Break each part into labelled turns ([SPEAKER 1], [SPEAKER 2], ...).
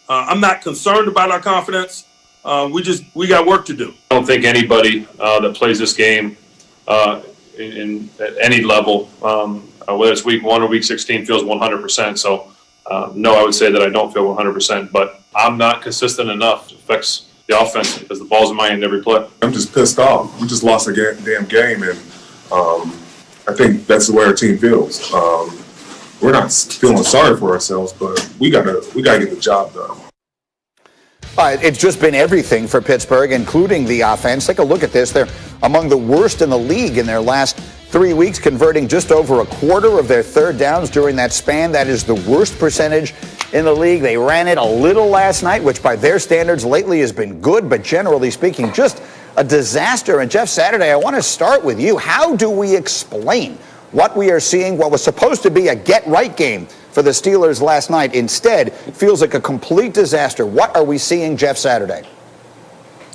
[SPEAKER 1] I'm not concerned about our confidence. We got work to do.
[SPEAKER 2] I don't think anybody that plays this game at any level, whether it's week 1 or week 16, feels 100%. So, no, I would say that I don't feel 100%, but I'm not consistent enough. It affects the offense because the ball's in my hand every play.
[SPEAKER 3] I'm just pissed off. We just lost a damn game, and I think that's the way our team feels. We're not feeling sorry for ourselves, but we gotta get the job done.
[SPEAKER 4] It's just been everything for Pittsburgh, including the offense. Take a look at this. They're among the worst in the league in their last 3 weeks, converting just over a quarter of their third downs during that span. That is the worst percentage in the league. They ran it a little last night, which by their standards lately has been good, but generally speaking, just a disaster. And Jeff Saturday, I want to start with you. How do we explain what we are seeing, what was supposed to be a get-right game for the Steelers last night? Instead, feels like a complete disaster. What are we seeing, Jeff Saturday?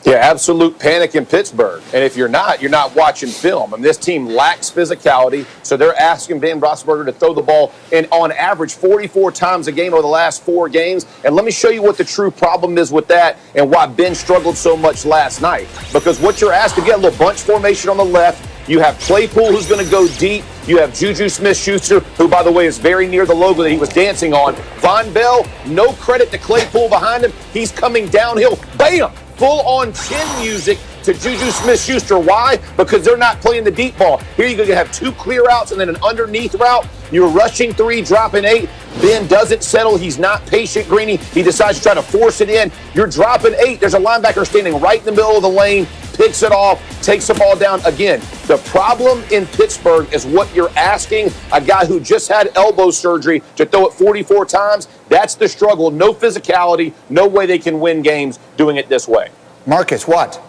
[SPEAKER 5] Yeah, absolute panic in Pittsburgh. And if you're not watching film. And this team lacks physicality, so they're asking Ben Roethlisberger to throw the ball in on average 44 times a game over the last 4 games. And let me show you what the true problem is with that and why Ben struggled so much last night. Because what you're asked to get, a little bunch formation on the left. You have Claypool, who's going to go deep. You have Juju Smith-Schuster, who, by the way, is very near the logo that he was dancing on. Von Bell, no credit to Claypool behind him. He's coming downhill. Bam! Full-on chin music to Juju Smith-Schuster. Why? Because they're not playing the deep ball. Here you're going to have 2 clear outs and then an underneath route. You're rushing 3, dropping 8. Ben doesn't settle. He's not patient, Greeny. He decides to try to force it in. You're dropping 8. There's a linebacker standing right in the middle of the lane, picks it off, takes the ball down again. The problem in Pittsburgh is what you're asking a guy who just had elbow surgery to throw it 44 times. That's the struggle. No physicality. No way they can win games doing it this way.
[SPEAKER 4] Marcus, what?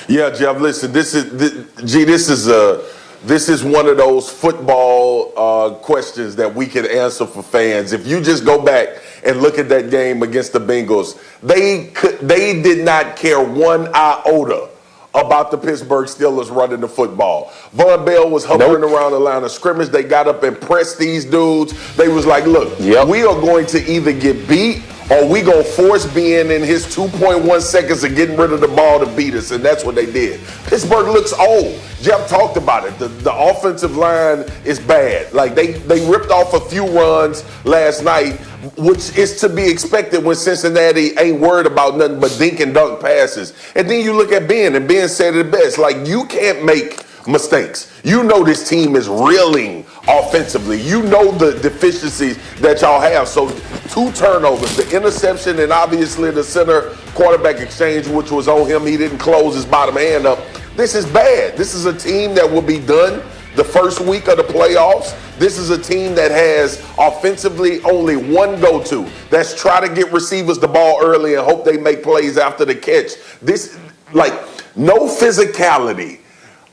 [SPEAKER 6] Yeah, Jeff, listen, this is one of those football questions that we can answer for fans. If you just go back and look at that game against the Bengals, they did not care 1 iota about the Pittsburgh Steelers running the football. Von Bell was hovering around the line of scrimmage. They got up and pressed these dudes. They was like, look, we are going to either get beat or we going to force Ben in his 2.1 seconds of getting rid of the ball to beat us, and that's what they did. Pittsburgh looks old. Jeff talked about it. The offensive line is bad. Like, they ripped off a few runs last night, which is to be expected when Cincinnati ain't worried about nothing but dink and dunk passes. And then you look at Ben, and Ben said it best. Like, you can't make mistakes. You know this team is reeling offensively. You know the deficiencies that y'all have. So 2 turnovers, the interception and obviously the center quarterback exchange, which was on him. He didn't close his bottom hand up. This is bad. This is a team that will be done the first week of the playoffs. This is a team that has offensively only one go-to. That's try to get receivers the ball early and hope they make plays after the catch. This, like, no physicality.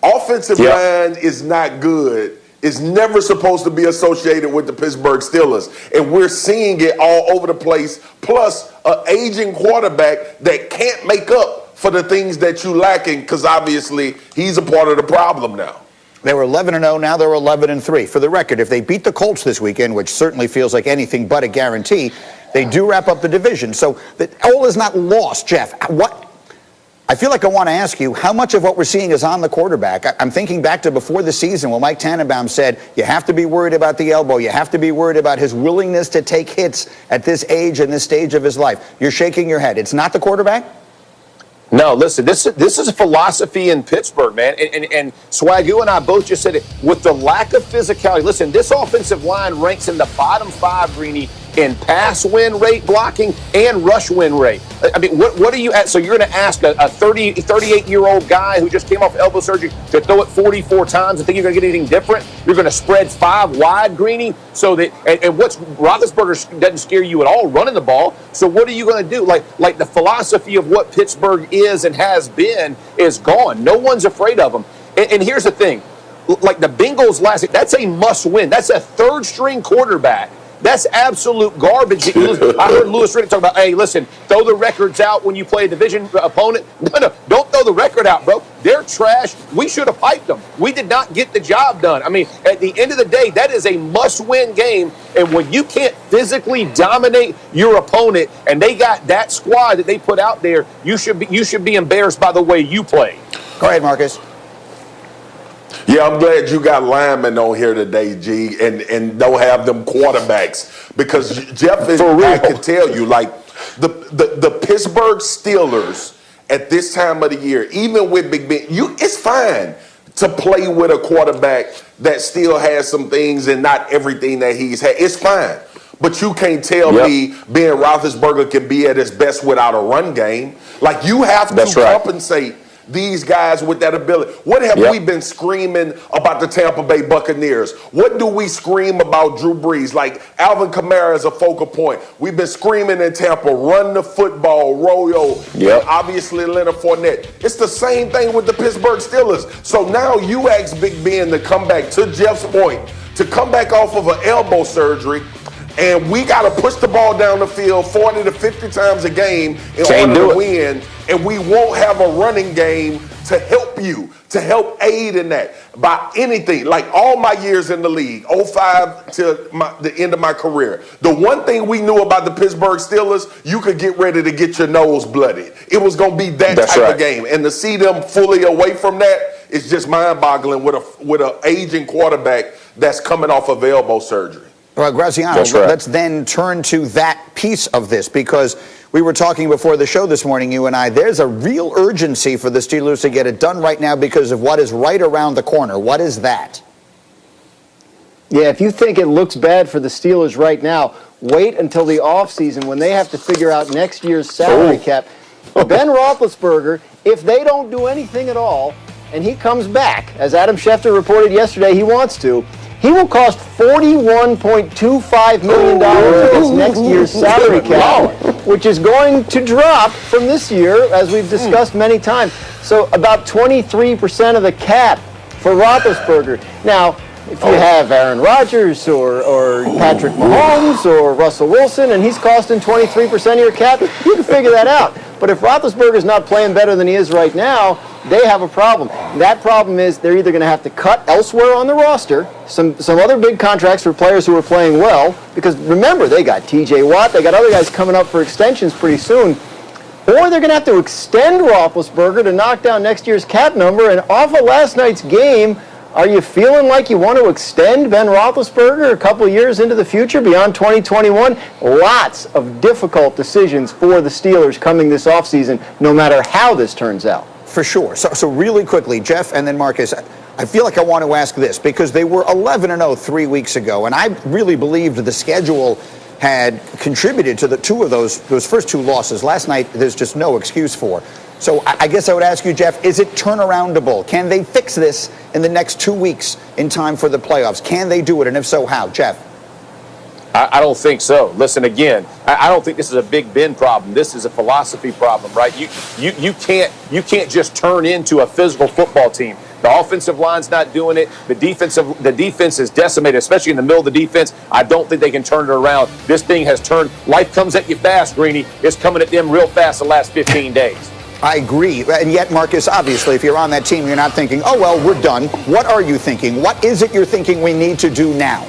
[SPEAKER 6] Offensive line is not good. It's never supposed to be associated with the Pittsburgh Steelers. And we're seeing it all over the place. Plus, an aging quarterback that can't make up for the things that you lacking, because obviously he's a part of the problem now.
[SPEAKER 4] They were 11-0, now they're 11-3. For the record, if they beat the Colts this weekend, which certainly feels like anything but a guarantee, they do wrap up the division. So all is not lost, Jeff. I feel like I want to ask you, how much of what we're seeing is on the quarterback? I'm thinking back to before the season when Mike Tannenbaum said, you have to be worried about the elbow. You have to be worried about his willingness to take hits at this age and this stage of his life. You're shaking your head. It's not the quarterback?
[SPEAKER 5] No, listen, this is a philosophy in Pittsburgh, man. And Swagoo and I both just said it. With the lack of physicality, listen, this offensive line ranks in the bottom 5, Greeny, in pass win rate blocking and rush win rate. I mean, what are you at? So you're going to ask a 38-year-old guy who just came off elbow surgery to throw it 44 times and think you're going to get anything different? You're going to spread 5 wide, Greeny, so that and what's Roethlisberger doesn't scare you at all running the ball. So what are you going to do? Like the philosophy of what Pittsburgh is and has been is gone. No one's afraid of them. And here's the thing. Like the Bengals last week, that's a must win. That's a 3rd-string quarterback That's absolute garbage. I heard Louis Riddick talk about, hey, listen, throw the records out when you play a division opponent. No, don't throw the record out, bro. They're trash. We should have piped them. We did not get the job done. I mean, at the end of the day, that is a must-win game. And when you can't physically dominate your opponent, and they got that squad that they put out there, you should be embarrassed by the way you play.
[SPEAKER 4] Go ahead, Marcus.
[SPEAKER 6] Yeah, I'm glad you got linemen on here today, G, and don't have them quarterbacks, because Jeff is, I can tell you, like the Pittsburgh Steelers at this time of the year, even with Big Ben, it's fine to play with a quarterback that still has some things and not everything that he's had. It's fine. But you can't tell me Ben Roethlisberger can be at his best without a run game. Like, you have to compensate these guys with that ability. What have we been screaming about the Tampa Bay Buccaneers? What do we scream about Drew Brees? Like, Alvin Kamara is a focal point. We've been screaming in Tampa, run the football, Royo, obviously Leonard Fournette. It's the same thing with the Pittsburgh Steelers. So now you ask Big Ben to come back, to Jeff's point, to come back off of an elbow surgery, and we got to push the ball down the field 40 to 50 times a game in order to win, and we won't have a running game to help you, to help aid in that by anything. Like, all my years in the league, 05 to the end of my career, the one thing we knew about the Pittsburgh Steelers, you could get ready to get your nose bloodied. It was going to be that type of game. And to see them fully away from that is just mind-boggling with an aging quarterback that's coming off of elbow surgery.
[SPEAKER 4] Well, Graziano, let's then turn to that piece of this, because we were talking before the show this morning, you and I. There's a real urgency for the Steelers to get it done right now because of what is right around the corner. What is that?
[SPEAKER 7] Yeah, if you think it looks bad for the Steelers right now, wait until the offseason when they have to figure out next year's salary cap. Ben Roethlisberger, if they don't do anything at all, and he comes back, as Adam Schefter reported yesterday he wants to, he will cost $41.25 million against next year's salary cap, which is going to drop from this year, as we've discussed many times. So about 23% of the cap for Roethlisberger. Now, if you have Aaron Rodgers or Patrick Mahomes or Russell Wilson, and he's costing 23% of your cap, you can figure that out. But if Roethlisberger's not playing better than he is right now, they have a problem. That problem is they're either going to have to cut elsewhere on the roster, some other big contracts for players who are playing well, because remember, they got T.J. Watt, they got other guys coming up for extensions pretty soon, or they're going to have to extend Roethlisberger to knock down next year's cap number. And off of last night's game, are you feeling like you want to extend Ben Roethlisberger a couple years into the future beyond 2021? Lots of difficult decisions for the Steelers coming this offseason, no matter how this turns out.
[SPEAKER 4] For sure. So really quickly, Jeff and then Marcus, I feel like I want to ask this, because they were 11-0 3 weeks ago, and I really believed the schedule had contributed to the two of those first two losses. Last night, there's just no excuse for. So I guess I would ask you, Jeff, is it turnaroundable? Can they fix this in the next 2 weeks in time for the playoffs? Can they do it? And if so, how? Jeff?
[SPEAKER 5] I don't think so. Listen, again, I don't think this is a Big Ben problem. This is a philosophy problem, right? You can't just turn into a physical football team. The offensive line's not doing it. The defense is decimated, especially in the middle of the defense. I don't think they can turn it around. This thing has turned. Life comes at you fast, Greeny. It's coming at them real fast the last 15 days.
[SPEAKER 4] I agree. And yet, Marcus, obviously, if you're on that team, you're not thinking, oh, well, we're done. What are you thinking? What is it you're thinking we need to do now?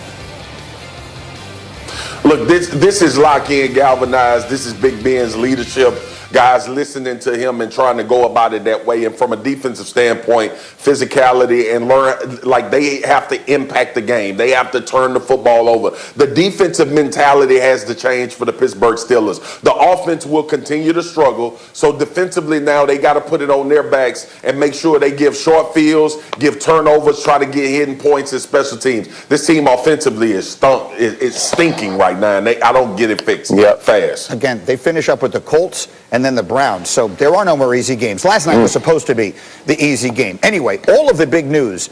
[SPEAKER 6] Look, this is lock-in, galvanized. This is Big Ben's leadership. Guys listening to him and trying to go about it that way. And from a defensive standpoint, physicality and learn, like, they have to impact the game. They have to turn the football over. The defensive mentality has to change for the Pittsburgh Steelers. The offense will continue to struggle. So defensively now they got to put it on their backs and make sure they give short fields, give turnovers, try to get hidden points in special teams. This team offensively is stinking right now, and I don't get it fixed fast.
[SPEAKER 4] Again, they finish up with the Colts and then the Browns. So there are no more easy games. Last night was supposed to be the easy game. Anyway, all of the big news